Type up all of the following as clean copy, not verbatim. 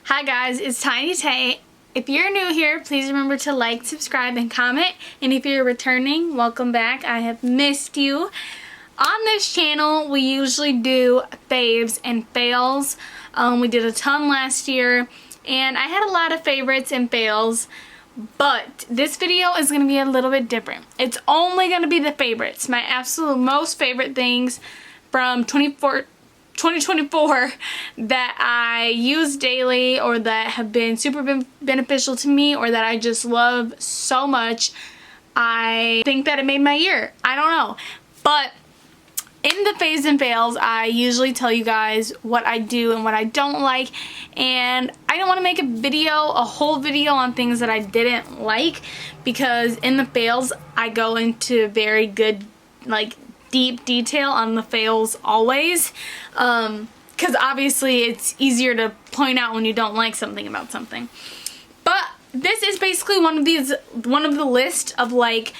Hi guys, it's Tiny Tay. If you're new here, please remember to like, subscribe, and comment. And if you're returning, welcome back. I have missed you. On this channel, we usually do faves and fails. We did a ton last year, and I had a lot of favorites and fails. But this video is going to be a little bit different. It's only going to be the favorites, my absolute most favorite things from 2024 that I use daily or that have been super beneficial to me or that I just love so much. I think that it made my year. I don't know. But in the faves and fails, I usually tell you guys what I do and what I don't like, and I don't want to make a whole video on things that I didn't like, because in the fails I go into very good, like, deep detail on the fails always, because obviously it's easier to point out when you don't like something about something. But this is basically one of the list of like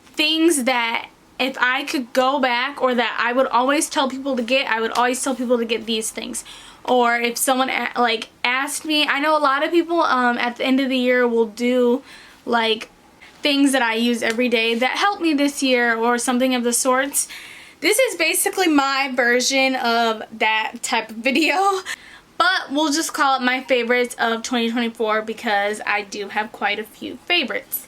things that if I could go back, or that I would always tell people to get, I would always tell people to get these things. Or if someone like asked me, I know a lot of people at the end of the year will do like things that I use every day that helped me this year or something of the sorts. This is basically my version of that type of video, but we'll just call it my favorites of 2024 because I do have quite a few favorites.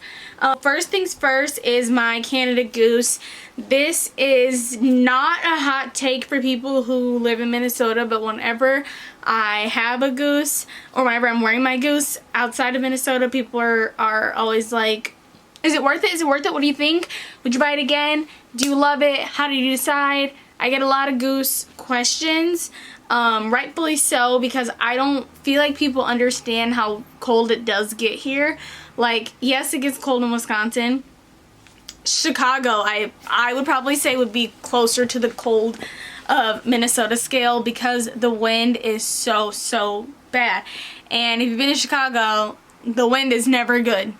First things first is my Canada Goose. This is not a hot take for people who live in Minnesota, but whenever I have a goose or whenever I'm wearing my goose outside of Minnesota, people are always like, is it worth it? Is it worth it? What do you think? Would you buy it again? Do you love it? How did you decide? I get a lot of goose questions, rightfully so, because I don't feel like people understand how cold it does get here. Like, yes, it gets cold in Wisconsin. Chicago, I would probably say would be closer to the cold of Minnesota scale because the wind is so bad. And if you've been to Chicago, the wind is never good.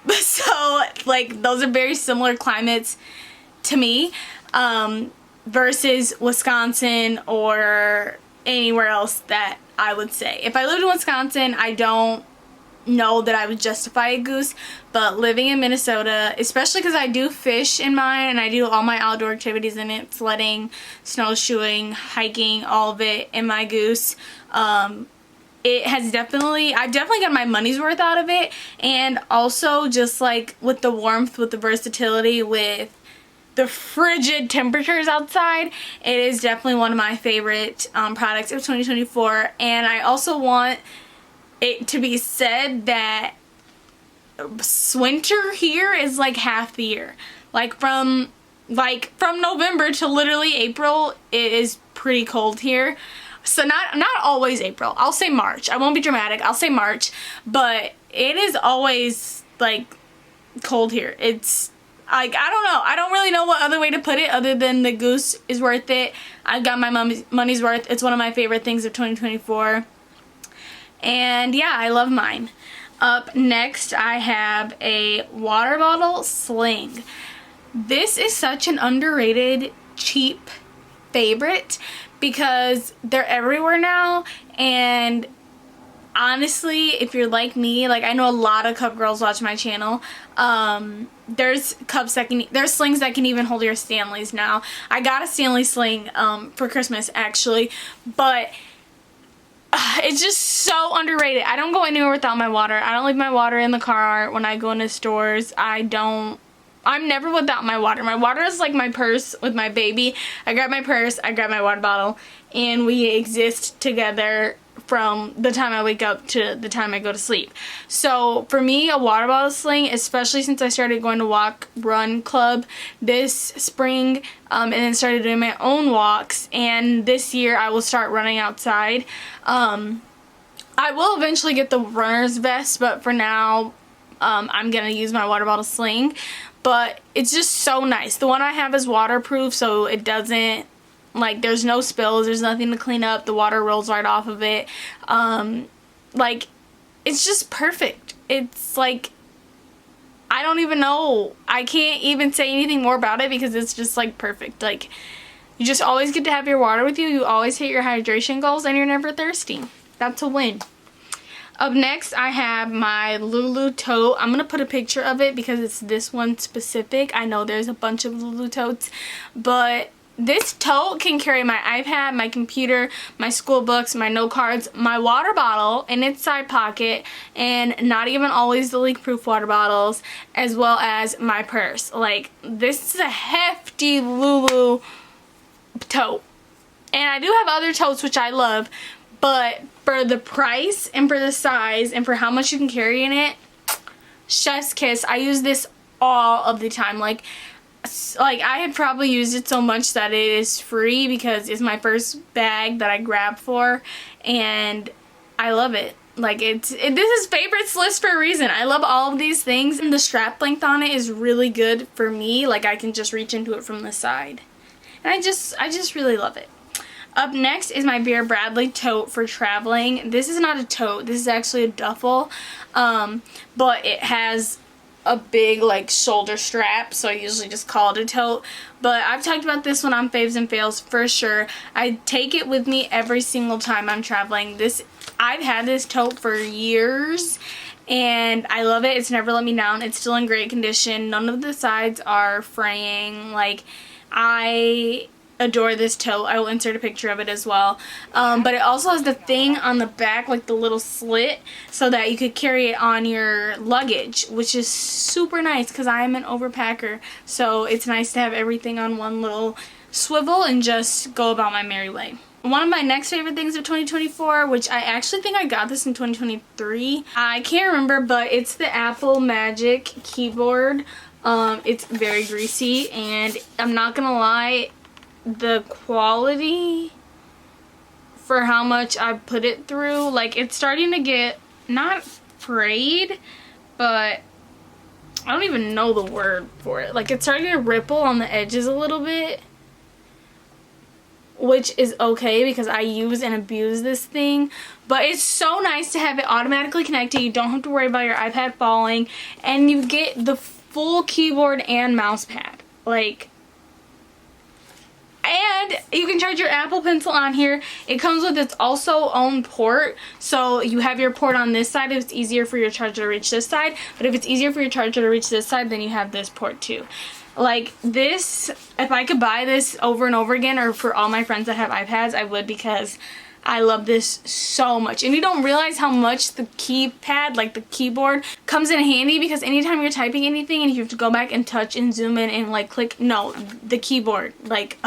But so, like, those are very similar climates to me, versus Wisconsin or anywhere else that I would say. If I lived in Wisconsin, I don't know that I would justify a goose, but living in Minnesota, especially because I do fish in mine and I do all my outdoor activities in it, sledding, snowshoeing, hiking, all of it in my goose, it has definitely, I've definitely got my money's worth out of it. And also just like with the warmth, with the versatility, with the frigid temperatures outside, it is definitely one of my favorite products of 2024. And I also want it to be said that winter here is like half the year. Like from November to literally April, it is pretty cold here. So not always April. I'll say March. I won't be dramatic. I'll say March. But it is always like cold here. It's like, I don't know. I don't really know what other way to put it other than the goose is worth it. I got my money's worth. It's one of my favorite things of 2024. And yeah, I love mine. Up next, I have a water bottle sling. This is such an underrated, cheap favorite because they're everywhere now. And honestly, if you're like me, like I know a lot of cup girls watch my channel. There's there's slings that can even hold your Stanleys now. I got a Stanley sling for Christmas actually, but it's just so underrated. I don't go anywhere without my water. I don't leave my water in the car when I go into stores. I'm never without my water. My water is like my purse with my baby. I grab my purse, I grab my water bottle, and we exist together from the time I wake up to the time I go to sleep. So for me, a water bottle sling, especially since I started going to run club this spring, and then started doing my own walks, and this year I will start running outside. I will eventually get the runner's vest, but for now I'm gonna use my water bottle sling. But it's just so nice. The one I have is waterproof, so it doesn't, like, there's no spills, there's nothing to clean up, the water rolls right off of it. Like, it's just perfect. It's like, I don't even know, I can't even say anything more about it because it's just like perfect. Like, you just always get to have your water with you, you always hit your hydration goals, and you're never thirsty. That's a win. Up next, I have my Lulu tote. I'm going to put a picture of it because it's this one specific. I know there's a bunch of Lulu totes, but this tote can carry my iPad, my computer, my school books, my note cards, my water bottle in its side pocket, and not even always the leak-proof water bottles, as well as my purse. Like, this is a hefty Lulu tote. And I do have other totes which I love, but for the price and for the size and for how much you can carry in it, chef's kiss. I use this all of the time. Like I had probably used it so much that it is free because it's my first bag that I grabbed for, and I love it. Like this is favorites list for a reason. I love all of these things, and the strap length on it is really good for me. Like I can just reach into it from the side, and I just really love it. Up next is my Vera Bradley tote for traveling. This is not a tote, this is actually a duffel, but it has a big like shoulder strap, so I usually just call it a tote. But I've talked about this one on Faves and Fails for sure. I take it with me every single time I'm traveling. I've had this tote for years and I love it. It's never let me down. It's still in great condition. None of the sides are fraying. Like, I adore this tote. I will insert a picture of it as well. But it also has the thing on the back, like the little slit, so that you could carry it on your luggage, which is super nice because I am an overpacker. So it's nice to have everything on one little swivel and just go about my merry way. One of my next favorite things of 2024, which I actually think I got this in 2023. I can't remember, but it's the Apple Magic keyboard. It's very greasy, and I'm not gonna lie, the quality for how much I put it through, like, it's starting to get not frayed, but I don't even know the word for it. Like, it's starting to ripple on the edges a little bit, which is okay because I use and abuse this thing. But it's so nice to have it automatically connected. You don't have to worry about your iPad falling, and you get the full keyboard and mouse pad. Like, and you can charge your Apple Pencil on here. It comes with its also own port, so you have your port on this side if it's easier for your charger to reach this side, but if it's easier for your charger to reach this side, then you have this port too. Like, this, if I could buy this over and over again, or for all my friends that have iPads, I would, because I love this so much. And you don't realize how much the keypad, like the keyboard, comes in handy, because anytime you're typing anything and you have to go back and touch and zoom in and like click, no, the keyboard, like,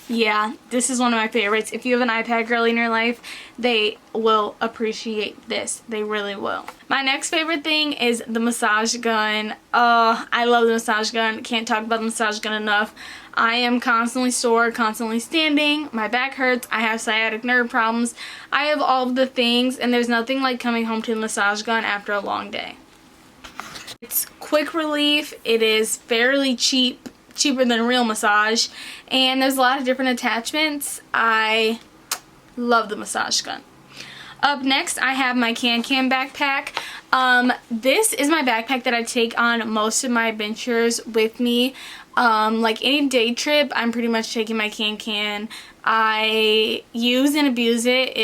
yeah, this is one of my favorites. If you have an iPad girly in your life, they will appreciate this. They really will. My next favorite thing is the massage gun. I love the massage gun. Can't talk about the massage gun enough. I am constantly sore, constantly standing. My back hurts. I have sciatic nerve problems. I have all of the things, and there's nothing like coming home to the massage gun after a long day. It's quick relief. It is fairly cheap. Cheaper than real massage, and there's a lot of different attachments. I love the massage gun. Up next, I have my KanCan backpack. This is my backpack that I take on most of my adventures with me. Like any day trip, I'm pretty much taking my KanCan. I use and abuse it.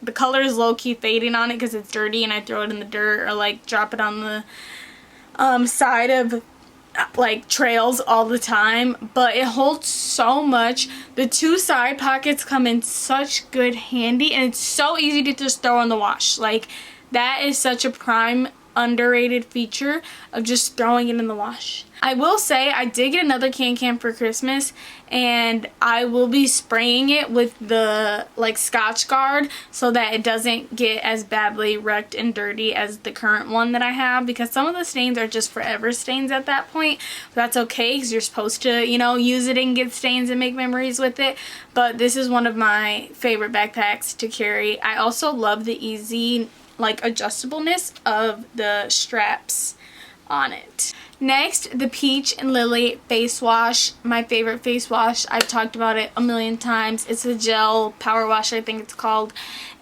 The color is low-key fading on it because it's dirty, and I throw it in the dirt or like drop it on the side of like trails all the time, but it holds so much. The two side pockets come in such good handy, and it's so easy to just throw in the wash. Like, that is such a prime underrated feature of just throwing it in the wash. I will say I did get another KanCan for Christmas, and I will be spraying it with the like Scotchgard so that it doesn't get as badly wrecked and dirty as the current one that I have, because some of the stains are just forever stains at that point. That's okay, because you're supposed to, you know, use it and get stains and make memories with it. But this is one of my favorite backpacks to carry. I also love the easy like adjustableness of the straps on it. Next, the Peach and Lily face wash. My favorite face wash. I've talked about it a million times. It's a gel power wash, I think it's called,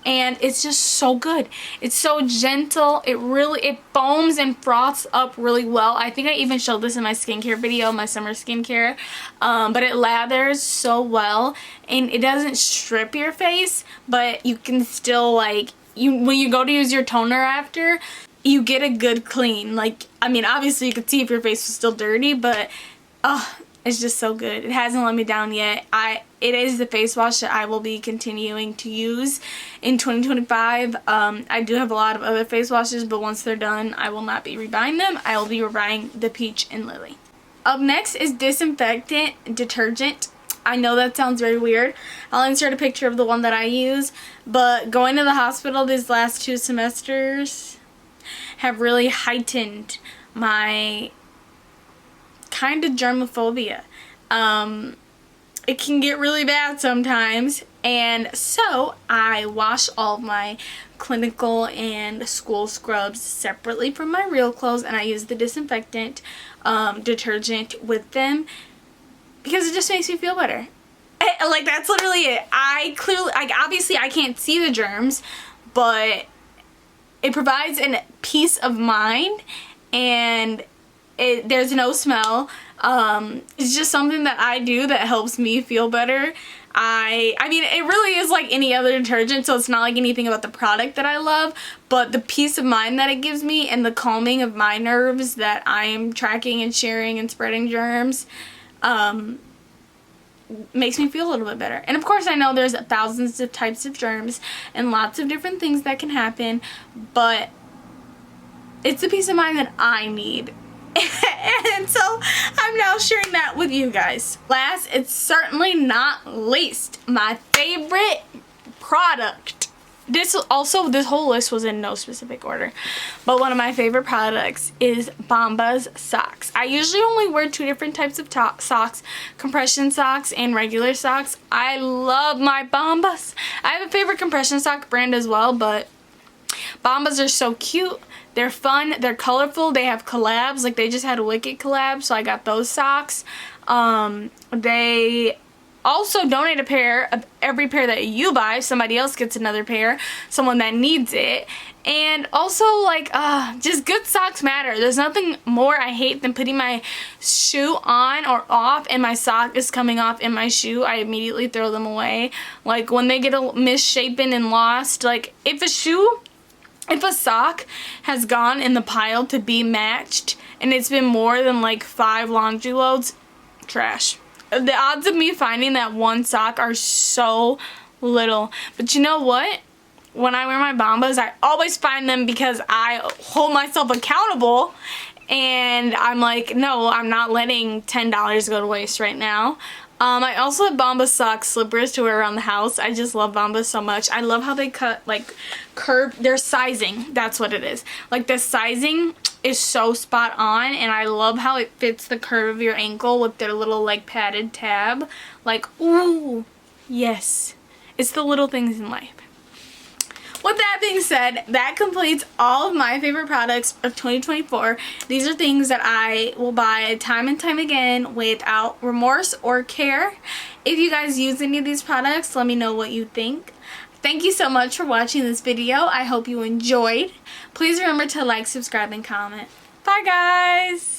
and it's just so good. It's so gentle. It foams and froths up really well. I think I even showed this in my skincare video, my summer skincare, but it lathers so well, and it doesn't strip your face, but you can still like when you go to use your toner after, you get a good clean. Like, I mean, obviously you could see if your face was still dirty, but it's just so good. It hasn't let me down yet. It is the face wash that I will be continuing to use in 2025. I do have a lot of other face washes, but once they're done, I will not be rebuying them. I will be rebuying the Peach and Lily. Up next is disinfectant detergent. I know that sounds very weird. I'll insert a picture of the one that I use, but going to the hospital these last 2 semesters have really heightened my kind of germophobia. It can get really bad sometimes, and so I wash all of my clinical and school scrubs separately from my real clothes, and I use the disinfectant detergent with them because it just makes me feel better. Like, that's literally it. Obviously I can't see the germs, but it provides a peace of mind, and there's no smell. It's just something that I do that helps me feel better. I mean, it really is like any other detergent, so it's not like anything about the product that I love, but the peace of mind that it gives me and the calming of my nerves that I am tracking and sharing and spreading germs makes me feel a little bit better. And of course I know there's thousands of types of germs and lots of different things that can happen, but it's the peace of mind that I need. And so I'm now sharing that with you guys. Last, it's certainly not least, my favorite product. This whole list was in no specific order, but one of my favorite products is Bombas socks. I usually only wear 2 different types of socks, compression socks and regular socks. I love my Bombas. I have a favorite compression sock brand as well, but Bombas are so cute. They're fun. They're colorful. They have collabs. Like, they just had a Wicked collab, so I got those socks. They also donate a pair of every pair that you buy. Somebody else gets another pair. Someone that needs it. And also, like, just good socks matter. There's nothing more I hate than putting my shoe on or off and my sock is coming off in my shoe. I immediately throw them away. Like, when they get misshapen and lost, like, if a sock has gone in the pile to be matched and it's been more than like 5 laundry loads, trash. The odds of me finding that one sock are so little. But you know what? When I wear my Bombas, I always find them because I hold myself accountable, and I'm like, no, I'm not letting $10 go to waste right now. I also have Bombas sock slippers to wear around the house. I just love Bombas so much. I love how they curve their sizing. That's what it is. Like, the sizing is so spot on, and I love how it fits the curve of your ankle with their little, like, padded tab. Like, ooh, yes. It's the little things in life. With that being said, that completes all of my favorite products of 2024. These are things that I will buy time and time again without remorse or care. If you guys use any of these products, let me know what you think. Thank you so much for watching this video. I hope you enjoyed. Please remember to like, subscribe, and comment. Bye, guys!